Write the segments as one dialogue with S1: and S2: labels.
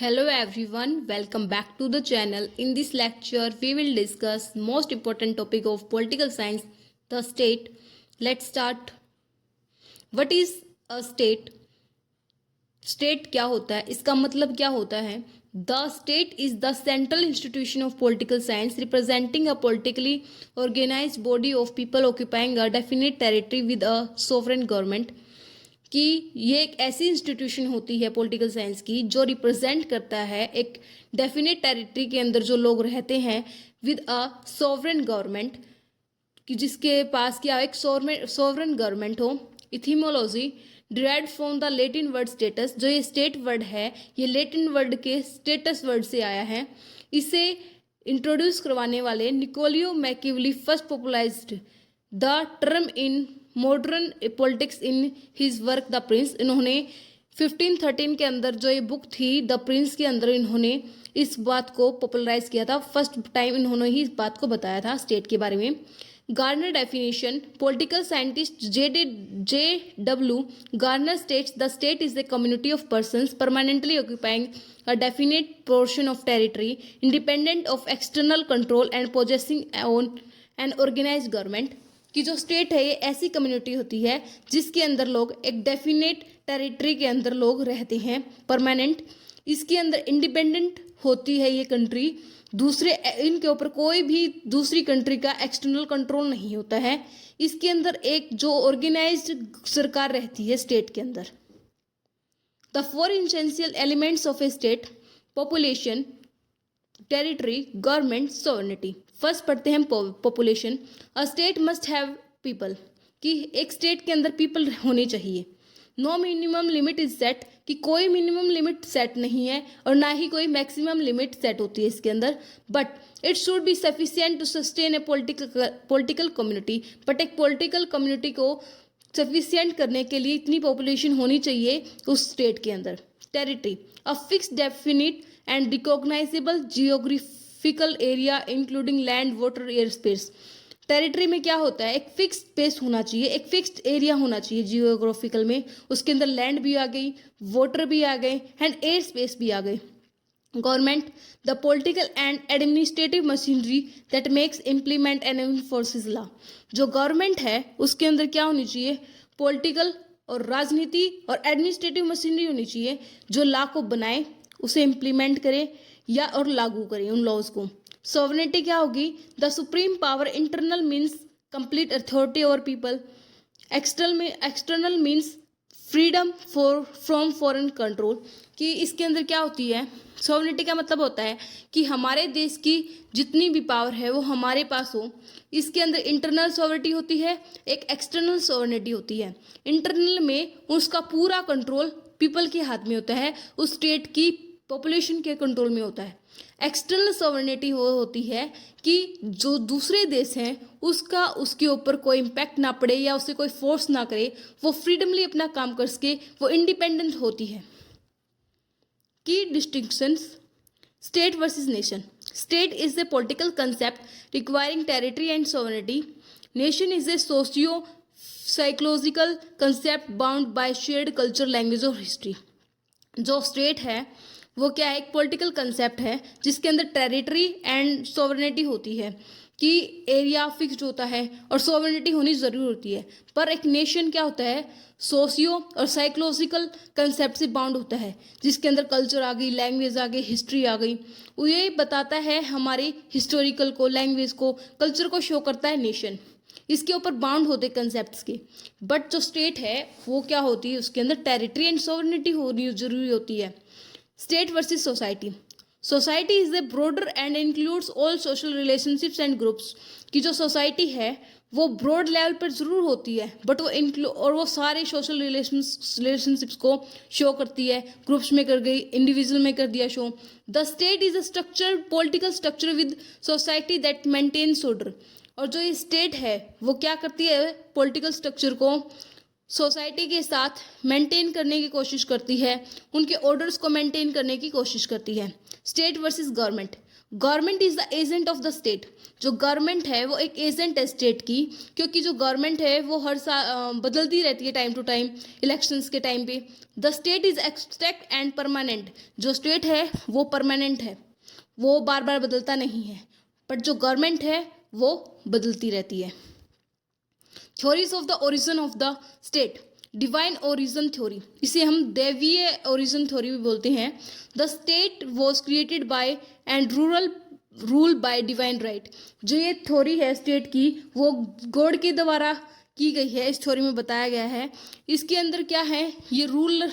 S1: Hello everyone, welcome back to the channel. In this lecture, we will discuss most important topic of political science, the state. Let's start. What is a state? State क्या होता है, इसका मतलब क्या होता है? The state is the central institution of political science representing a politically organized body of people occupying a definite territory with a sovereign government. कि ये एक ऐसी इंस्टीट्यूशन होती है पॉलिटिकल साइंस की जो रिप्रेजेंट करता है एक डेफिनेट टेरिटरी के अंदर जो लोग रहते हैं विद अ सोवरेन गवर्नमेंट, कि जिसके पास क्या एक सोवरेन गवर्नमेंट हो। Etymology derived from the Latin word status, जो ये स्टेट वर्ड है ये लैटिन वर्ड के स्टेटस वर्ड से आया है। इसे इंट्रोड्यूस करवाने वाले Niccolo Machiavelli first popularized the term in modern politics in his work the Prince. इन्होंने 1513 के अंदर जो ये बुक थी द प्रिंस के अंदर इन्होंने इस बात को पॉपुलराइज किया था। फर्स्ट टाइम इन्होंने ही इस बात को बताया था स्टेट के बारे में। Garner definition, political scientist J.W. Garner states the state is a community of persons permanently occupying a definite portion of territory, independent of external control and possessing an organized government। कि जो state है ये ऐसी community होती है जिसके अंदर लोग एक डेफिनेट टेरिटरी के अंदर लोग रहते हैं परमानेंट। इसके अंदर इंडिपेंडेंट होती है ये कंट्री, दूसरे इनके ऊपर कोई भी दूसरी कंट्री का एक्सटर्नल कंट्रोल नहीं होता है। इसके अंदर एक जो ऑर्गेनाइज्ड सरकार रहती है स्टेट के अंदर। The four essential elements of a state, population, territory, government, sovereignty. First पढ़ते हैं population. A state must have people, कि एक स्टेट के अंदर पीपल होने चाहिए। No minimum limit is set, कि कोई मिनिमम लिमिट सेट नहीं है और ना ही कोई मैक्सिमम लिमिट सेट होती है इसके अंदर। But it should be sufficient to sustain a political community, but एक पॉलिटिकल कम्युनिटी को सफिशिएंट करने के लिए इतनी पॉपुलेशन होनी चाहिए उस स्टेट के अंदर। Territory, a fix definite and recognisable geographical area including land, water, air space. Territory में क्या होता है, एक फिक्स स्पेस होना चाहिए, एक फिक्स्ड एरिया होना चाहिए जियोग्राफिकल में। उसके अंदर लैंड भी आ गई, वाटर भी आ गए एंड एयर स्पेस भी आ गए। Government, the political and administrative machinery that makes implement and एनफोर्सेस law. जो गवर्नमेंट है उसके अंदर क्या होनी चाहिए, पॉलिटिकल और राजनीति और एडमिनिस्ट्रेटिव मशीनरी होनी चाहिए जो लॉ को बनाए, उसे इम्प्लीमेंट करे या और लागू करे उन लॉज को। सोवरेनिटी क्या होगी, the supreme power, internal means complete authority over people, external means freedom from foreign control. कि इसके अंदर क्या होती है, सोवरेनिटी का मतलब होता है कि हमारे देश की जितनी भी पावर है वो हमारे पास हो। इसके अंदर इंटरनल सोवरेनिटी होती है, एक एक्सटर्नल सोवरेनिटी होती है। इंटरनल में उसका पूरा कंट्रोल पीपल के हाथ में होता है, उस स्टेट की पॉपुलेशन के कंट्रोल में होता है। एक्सटर्नल सोवरेनिटी होती है कि जो दूसरे देश हैं उसका उसके ऊपर कोई इम्पैक्ट ना पड़े या उसे कोई फोर्स ना करे, वो फ्रीडमली अपना काम कर सके, वो इंडिपेंडेंट होती है। की distinctions, state versus nation. State is a political concept requiring territory and sovereignty. Nation is a socio psychological concept bound by shared culture, language और हिस्ट्री। जो स्टेट है वो क्या है, एक पॉलिटिकल कंसेप्ट है जिसके अंदर टेरिटरी एंड सोवरेनिटी होती है, कि एरिया फिक्स्ड होता है और सोवरेनिटी होनी ज़रूरी होती है। पर एक नेशन क्या होता है, सोशियो और साइकोलॉजिकल कंसेप्ट से बाउंड होता है, जिसके अंदर कल्चर आ गई, लैंग्वेज आ गई, हिस्ट्री आ गई। वो ये बताता है हमारी हिस्टोरिकल को, लैंग्वेज को, कल्चर को शो करता है नेशन। इसके ऊपर बाउंड होते कंसेप्ट्स के। बट जो स्टेट है वो क्या होती है, उसके अंदर टेरिटरी एंड सोवरेनिटी होनी जरूरी होती है। State versus society. Society is a broader and includes all social relationships and groups. की जो सोसाइटी है वो ब्रॉड लेवल पर जरूर होती है बट वो सारे सोशल रिलेशनशिप्स को शो करती है। ग्रुप्स में कर गई, इंडिविजुअल में कर दिया show. The state is a structure, political structure with society that maintains order. और जो ये स्टेट है वो क्या करती है, पॉलिटिकल स्ट्रक्चर को सोसाइटी के साथ मेंटेन करने की कोशिश करती है, उनके ऑर्डर्स को मेंटेन करने की कोशिश करती है। State versus government. Government is the agent of the state. जो गवर्नमेंट है वो एक एजेंट है स्टेट की, क्योंकि जो गवर्नमेंट है वो हर साल बदलती रहती है टाइम टू टाइम, इलेक्शंस के टाइम पे। The state is abstract and permanent. जो स्टेट है वो परमानेंट है, वो बार बार बदलता नहीं है, बट जो गवर्नमेंट है वो बदलती रहती है। Theories of the origin of the state. Divine origin theory, इसे हम दैवीय ओरिजिन थ्योरी भी बोलते हैं। The state was created by and rule by divine right. जो ये थ्योरी है स्टेट की, वो गॉड के द्वारा की गई है, इस थ्योरी में बताया गया है। इसके अंदर क्या है, ये रूल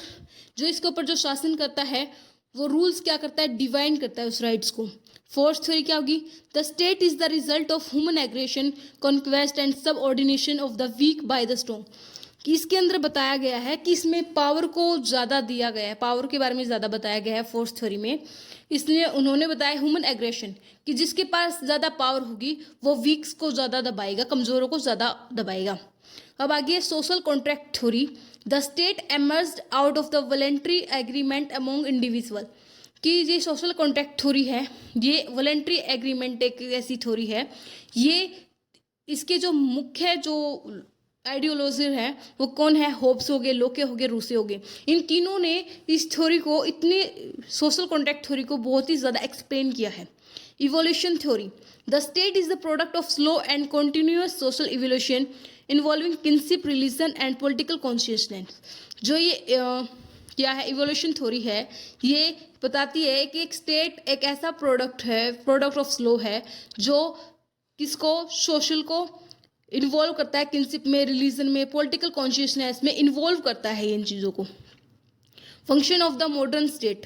S1: जो इसके ऊपर जो शासन करता है वो रूल्स क्या करता है, डिवाइन करता है उस राइट्स को। फोर्थ थ्योरी क्या होगी, the state is the result of human aggression, conquest and subordination of the weak by the strong. कि इसके अंदर बताया गया है कि इसमें पावर को ज़्यादा दिया गया है, पावर के बारे में ज़्यादा बताया गया है फोर्थ थ्योरी में। इसलिए उन्होंने बताया ह्यूमन एग्रेशन, कि जिसके पास ज़्यादा पावर होगी वो वीक्स को ज़्यादा दबाएगा, कमज़ोरों को ज़्यादा दबाएगा। अब आगे social contract theory. The state emerged out of the voluntary agreement among individual. कि ये सोशल कॉन्ट्रैक्ट थ्योरी है, ये वॉलेंट्री एग्रीमेंट एक ऐसी थ्योरी है, ये इसके जो मुख्य जो आइडियोलॉजी है वो कौन है, होब्स हो गए, लोके हो गए, रूसे हो गए। इन तीनों ने इस थ्योरी को, इतनी सोशल कॉन्ट्रैक्ट थ्योरी को बहुत ही ज़्यादा एक्सप्लेन किया है। Evolution theory. The state is the product of slow and continuous social evolution involving kinship, religion and political consciousness. जो ये क्या है, इवोल्यूशन थ्योरी है, ये बताती है कि एक स्टेट एक ऐसा प्रोडक्ट है, प्रोडक्ट ऑफ स्लो है, जो किसको, सोशल को इन्वॉल्व करता है, किनशिप में, रिलीजन में, पॉलिटिकल कॉन्शियसनेस में इन्वॉल्व करता है इन चीज़ों को। Function of the modern state,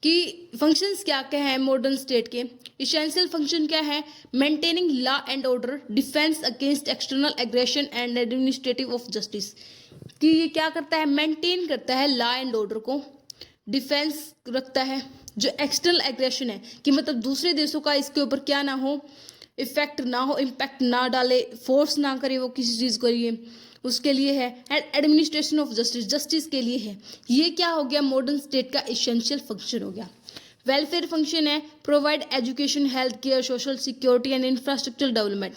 S1: कि फंक्शंस क्या क्या हैं मॉडर्न स्टेट के। इसेंशियल फंक्शन क्या है, maintaining law and order, defence against external aggression and administrative of justice. कि ये क्या करता है, मेंटेन करता है लॉ एंड ऑर्डर को, डिफेंस रखता है, जो एक्सटर्नल एग्रेशन है कि मतलब दूसरे देशों का इसके ऊपर क्या ना हो, इफेक्ट ना हो, इम्पैक्ट ना डाले, फोर्स ना करे वो किसी चीज़ को लिए, उसके लिए है। And administration of justice, justice के लिए है। ये क्या हो गया, मॉडर्न स्टेट का एसेंशियल फंक्शन हो गया। वेलफेयर फंक्शन है, provide education, health care, social security and infrastructure development.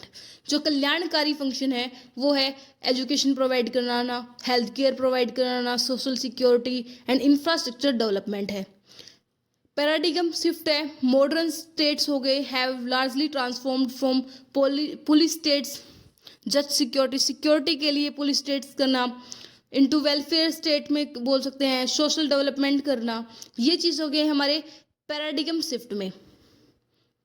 S1: जो कल्याणकारी फंक्शन है वो है एजुकेशन प्रोवाइड कराना, हेल्थ केयर प्रोवाइड कराना, social security and infrastructure development है। पैराडिगम शिफ्ट है, मॉडर्न स्टेट्स हो गए have largely transformed from police states, just security, security के लिए पुलिस स्टेट्स करना, इनटू वेलफेयर स्टेट में बोल सकते हैं सोशल डेवलपमेंट करना। ये चीज़ हो गई हमारे पैराडिगम शिफ्ट में।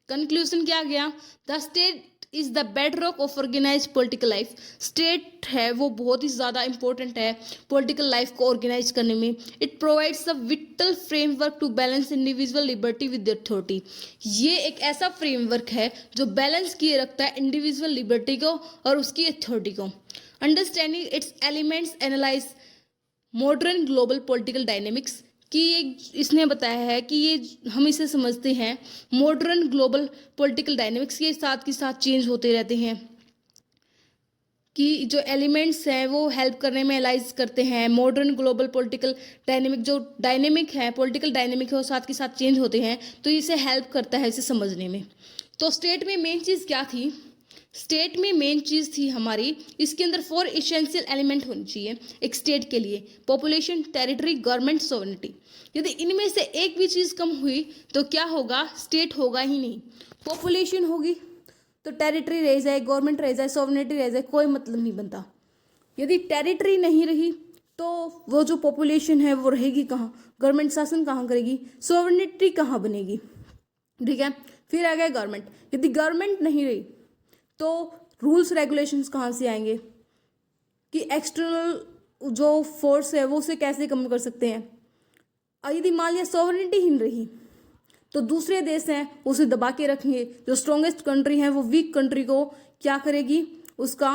S1: कंक्लूजन क्या गया, the state is the bedrock of organize political life. State है वो बहुत ही ज़्यादा इंपॉर्टेंट है पॉलिटिकल लाइफ को ऑर्गेनाइज करने में। It provides a vital framework to balance individual liberty with authority. ये एक ऐसा फ्रेमवर्क है जो बैलेंस किए रखता है इंडिविजुअल लिबर्टी को और उसकी अथॉरिटी को। Understanding its elements analyse modern global political dynamics, कि ये इसने बताया है कि ये हम इसे समझते हैं मॉडर्न ग्लोबल पॉलिटिकल डायनेमिक्स के साथ चेंज होते रहते हैं, कि जो एलिमेंट्स हैं वो हेल्प करने में एनालाइज करते हैं मॉडर्न ग्लोबल पॉलिटिकल डायनेमिक। जो डायनेमिक है, पॉलिटिकल डायनेमिक है, वो साथ के साथ चेंज होते हैं, तो इसे हेल्प करता है इसे समझने में। तो स्टेट में मेन चीज़ क्या थी, स्टेट में मेन चीज़ थी हमारी, इसके अंदर 4 इसेंशियल एलिमेंट होनी चाहिए एक स्टेट के लिए, पॉपुलेशन, टेरिटरी, गवर्नमेंट, सॉवरेनिटी। यदि इनमें से एक भी चीज़ कम हुई तो क्या होगा, स्टेट होगा ही नहीं। पॉपुलेशन होगी तो टेरिटरी रह जाए, गवर्नमेंट रह जाए, सॉवरेनिटी रह जाए, कोई मतलब नहीं बनता। यदि टेरिटरी नहीं रही तो वो जो पॉपुलेशन है वो रहेगी कहाँ, गवर्नमेंट शासन कहाँ करेगी, सॉवरेनिटी कहाँ बनेगी, ठीक है। फिर आ गया गवर्नमेंट, यदि गवर्नमेंट नहीं रही तो रूल्स रेगुलेशंस कहाँ से आएंगे, कि एक्सटर्नल जो फोर्स है वो उसे कैसे कम कर सकते हैं। और यदि मान लिया सॉवरेनिटी ही नहीं रही तो दूसरे देश हैं उसे दबा के रखेंगे, जो स्ट्रॉन्गेस्ट कंट्री है वो वीक कंट्री को क्या करेगी, उसका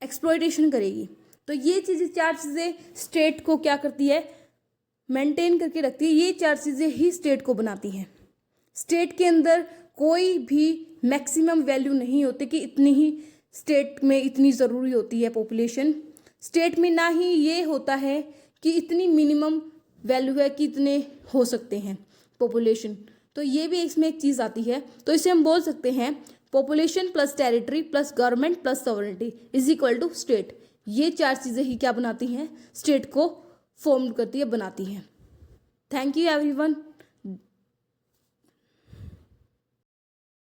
S1: एक्सप्लॉयटेशन करेगी। तो ये चीज़ें, 4 चीज़ें स्टेट को क्या करती है, मेंटेन करके रखती है। ये 4 चीज़ें ही स्टेट को बनाती हैं। स्टेट के अंदर कोई भी मैक्सिमम वैल्यू नहीं होती कि इतनी ही स्टेट में इतनी ज़रूरी होती है पॉपुलेशन। स्टेट में ना ही ये होता है कि इतनी मिनिमम वैल्यू है कि इतने हो सकते हैं पॉपुलेशन। तो ये भी इसमें एक चीज़ आती है। तो इसे हम बोल सकते हैं population plus territory plus government plus sovereignty is equal to state. ये चार चीज़ें ही क्या बनाती हैं, स्टेट को फॉर्म करती है, बनाती हैं। Thank you everyone.